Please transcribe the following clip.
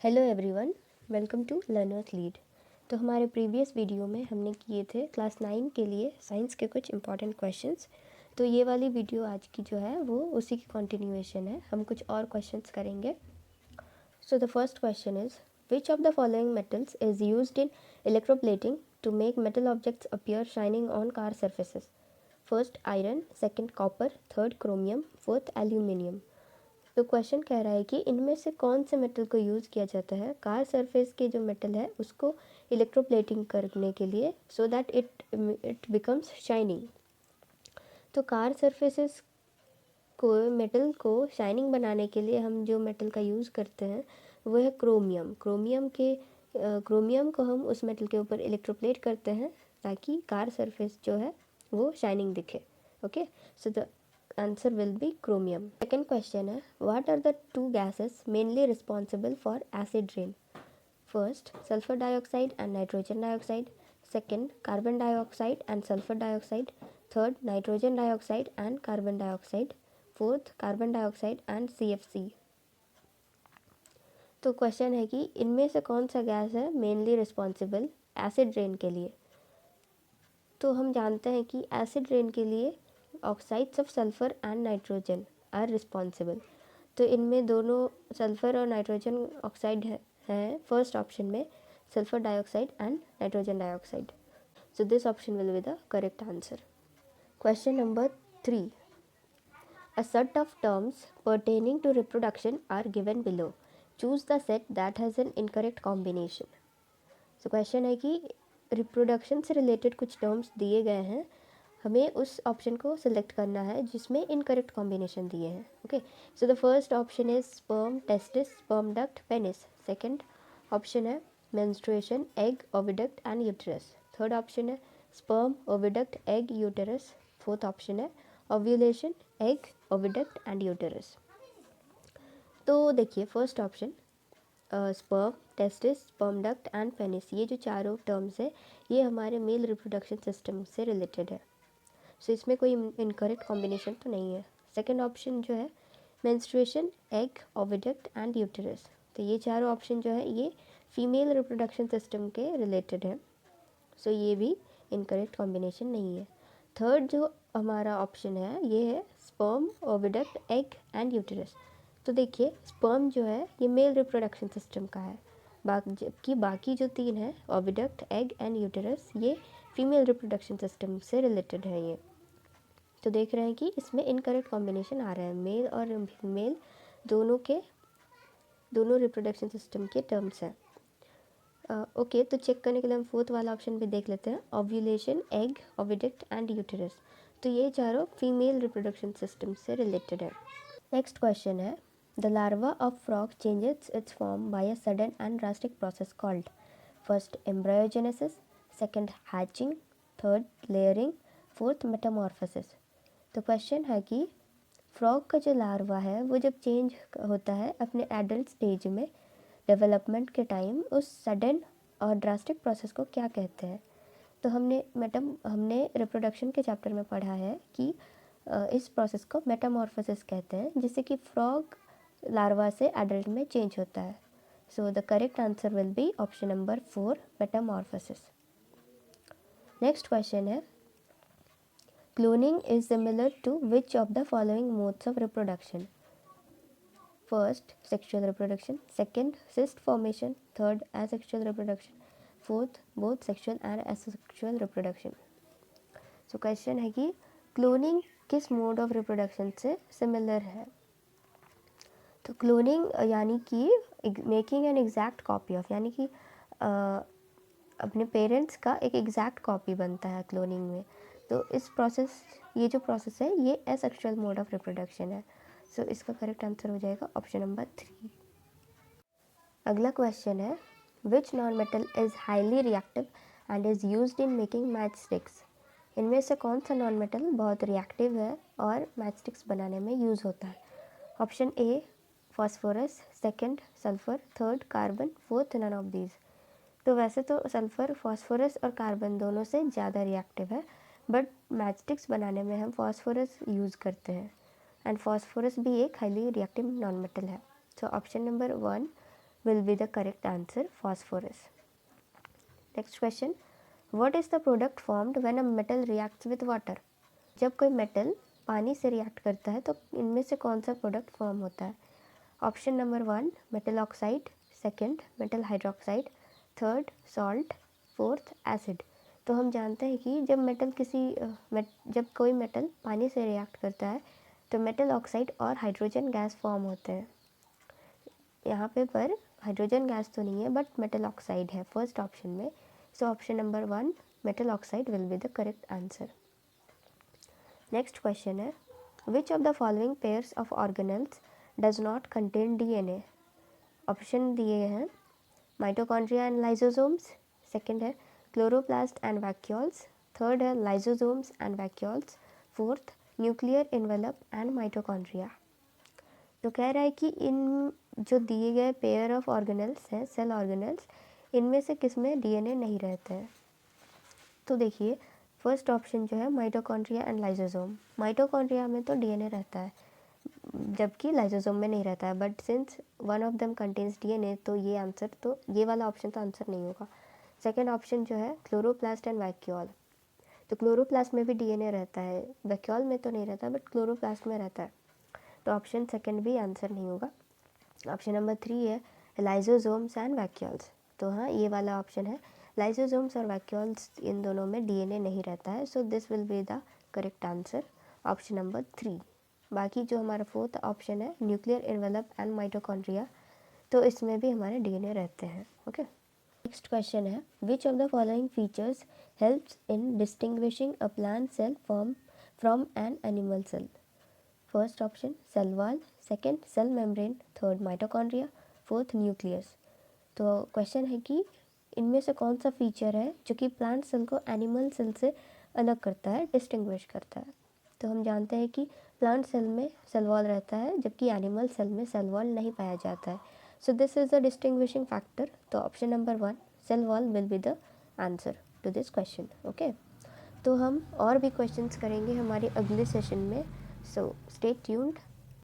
Hello everyone, welcome to learners lead. तो हमारे previous video में हमने किए थे क्लास 9 के लिए साइंस के कुछ इंपॉर्टेंट क्वेश्चंस। तो ये वाली वीडियो आज की जो है वो उसी की कंटिन्यूएशन है। हम कुछ और क्वेश्चंस करेंगे। So the first question is which of the following metals is used in electroplating to make metal objects appear shining on car surfaces. First iron, second copper, third chromium, fourth aluminium. तो question कह रहा है कि इनमें से कौन से metal को यूज़ किया जाता है कार सरफेस के जो मेटल है उसको इलेक्ट्रोप्लेटिंग करने के लिए, so that it becomes shining. तो कार सरफेसेस को मेटल को शाइनिंग बनाने के लिए हम जो मेटल का यूज़ करते हैं वो है क्रोमियम। क्रोमियम को हम उस मेटल के ऊपर इलेक्ट्रोप्लेट करते हैं ताकि कार सरफेस जो है वो शाइनिंग दिखे। Okay, so the answer will be chromium. Second question है what are the two gases mainly responsible for acid rain. First sulphur dioxide and nitrogen dioxide, second carbon dioxide and sulphur dioxide, third nitrogen dioxide and carbon dioxide, fourth carbon dioxide and CFC। तो question है कि इनमें से कौन सा gas है mainly responsible acid rain के लिए। तो हम जानते हैं कि एसिड रेन के लिए oxides of sulphur and nitrogen are responsible. तो इनमें दोनों सल्फर और नाइट्रोजन ऑक्साइड हैं फर्स्ट ऑप्शन में, sulphur dioxide and nitrogen dioxide. So this option will be the correct answer. Question number 3, a set of terms pertaining to reproduction are given below. Choose the set that has an incorrect combination. So question है कि reproduction से related कुछ terms दिए गए हैं, हमें उस option को सिलेक्ट करना है जिसमें इनकरेक्ट कॉम्बिनेशन दिए हैं। Okay, so the first option is sperm, testis, sperm duct, penis. Second option है menstruation, egg, oviduct and uterus. Third option है sperm, oviduct, egg, uterus. Fourth option है ovulation, egg, oviduct and uterus. तो देखिए first option sperm, testis, sperm duct and penis, ये जो चारों terms है ये हमारे मेल रिप्रोडक्शन सिस्टम से रिलेटेड है। सो इसमें कोई इनकरेक्ट कॉम्बिनेशन तो नहीं है। सेकेंड ऑप्शन जो है menstruation, egg, oviduct and uterus, तो ये चारों ऑप्शन जो है ये फीमेल रिप्रोडक्शन सिस्टम के रिलेटेड है। सो ये भी इनकरेक्ट कॉम्बिनेशन नहीं है। थर्ड जो हमारा ऑप्शन है ये है sperm, oviduct, egg and uterus. तो देखिए स्पर्म जो है ये मेल रिप्रोडक्शन सिस्टम का है, जबकि बाकी जो तीन है ओविडक्ट, एग एंड यूटेरस ये फीमेल रिप्रोडक्शन सिस्टम से रिलेटेड है ये। तो देख रहे हैं कि इसमें इनकरेक्ट कॉम्बिनेशन आ रहा है, मेल और फीमेल दोनों रिप्रोडक्शन सिस्टम के टर्म्स हैं। ओके, तो चेक करने के लिए हम फोर्थ वाला ऑप्शन भी देख लेते हैं, ovulation, egg, oviduct and uterus. तो ये चारों फीमेल रिप्रोडक्शन सिस्टम से रिलेटेड है। नेक्स्ट क्वेश्चन है the larva of frog changes its form by a sudden and drastic process called. First embryogenesis, second hatching, third layering, fourth metamorphosis. तो question है कि frog का जो लार्वा है वो जब चेंज होता है अपने एडल्ट स्टेज में डेवलपमेंट के टाइम, उस सडन और ड्रास्टिक प्रोसेस को क्या कहते हैं। तो हमने रिप्रोडक्शन के चैप्टर में पढ़ा है कि इस प्रोसेस को मेटामॉर्फोसिस कहते हैं, जिससे कि फ्रॉग लार्वा से एडल्ट में चेंज होता है। So the correct answer will B option number 4, Metamorphosis. Next question है cloning is similar to which of the following modes of reproduction? First sexual reproduction, second cyst formation, third asexual reproduction, fourth both sexual and asexual reproduction. So question है कि cloning किस mode of reproduction से similar है। तो cloning यानी कि making an exact copy of, यानी कि अपने पेरेंट्स का एक एग्जैक्ट कॉपी बनता है क्लोनिंग में। तो ये जो प्रोसेस है ये एसेक्सुअल मोड ऑफ रिप्रोडक्शन है। सो इसका करेक्ट आंसर हो जाएगा ऑप्शन नंबर 3। अगला क्वेश्चन है which non metal is highly reactive and is used in making match sticks. इनमें से कौन सा नॉन मेटल बहुत रिएक्टिव है और मैच स्टिक्स बनाने में यूज़ होता है। Option A phosphorus, second sulphur, third carbon, fourth none of these. तो वैसे तो सल्फ़र, फॉस्फोरस और कार्बन दोनों से ज़्यादा रिएक्टिव है, बट मैचस्टिक्स बनाने में हम फॉस्फोरस यूज़ करते हैं एंड फॉस्फोरस भी एक हाईली रिएक्टिव नॉन मेटल है। सो option number 1 will be the correct answer, phosphorus. Next question, what is the product formed when a metal reacts with water? जब कोई मेटल पानी से रिएक्ट करता है तो इनमें से कौन सा प्रोडक्ट फॉर्म होता है? Option number 1 metal oxide, second metal hydroxide, third salt, fourth acid. तो हम जानते हैं कि जब कोई मेटल पानी से रिएक्ट करता है तो मेटल ऑक्साइड और हाइड्रोजन गैस फॉर्म होते हैं। यहाँ पे पर हाइड्रोजन गैस तो नहीं है बट मेटल ऑक्साइड है फर्स्ट ऑप्शन में। So option number 1 metal oxide will be the correct answer. Next question है, which of the following pairs of organelles does not contain DNA? Option दिए हैं mitochondria and lysosomes, second है chloroplast and vacuoles, third है lysosomes and vacuoles, fourth nuclear envelope and mitochondria. तो कह रहा है कि इन जो दिए गए पेयर ऑफ ऑर्गेनेल्स हैं, सेल ऑर्गेनेल्स, इनमें से किस में डीएनए नहीं रहते हैं? तो देखिए फर्स्ट ऑप्शन जो है माइटोकॉन्ड्रिया एंड लाइसोसोम, माइटोकॉन्ड्रिया में तो डीएनए रहता है जबकि लाइसोसोम में नहीं रहता है, but since one of them contains DNA तो ये वाला ऑप्शन तो आंसर नहीं होगा। सेकेंड ऑप्शन जो है क्लोरोप्लास्ट एंड वैक्यूल, तो क्लोरोप्लास्ट में भी डीएनए रहता है, वैक्यूल में तो नहीं रहता बट क्लोरोप्लास्ट में रहता है, तो ऑप्शन सेकेंड भी आंसर नहीं होगा। ऑप्शन नंबर 3 है लाइसोसोम्स एंड वैक्यूल्स, तो हाँ ये वाला ऑप्शन है, लाइसोसोम्स और वैक्यूल्स इन दोनों में डीएनए नहीं रहता है, so this will be the correct answer, option number 3। बाकी जो हमारा फोर्थ ऑप्शन है न्यूक्लियर एनवेलप एंड माइटोकॉन्ड्रिया, तो इसमें भी हमारे डीएनए रहते हैं। ओके, नेक्स्ट क्वेश्चन है, which of the following features helps in distinguishing a plant cell from an animal cell? First option cell wall, second cell membrane, third mitochondria, fourth nucleus. तो question है कि इनमें से कौन सा फीचर है जो कि प्लांट सेल को एनिमल सेल से अलग करता है, डिस्टिंग्विश करता है? तो हम जानते हैं कि प्लांट सेल में सेल वॉल रहता है जबकि एनिमल सेल में सेल वॉल नहीं पाया जाता है, so this is the distinguishing factor, तो option number 1 cell wall will be the answer to this question. Okay, तो हम और भी क्वेश्चंस करेंगे हमारे अगले सेशन में, सो स्टे ट्यून्ड।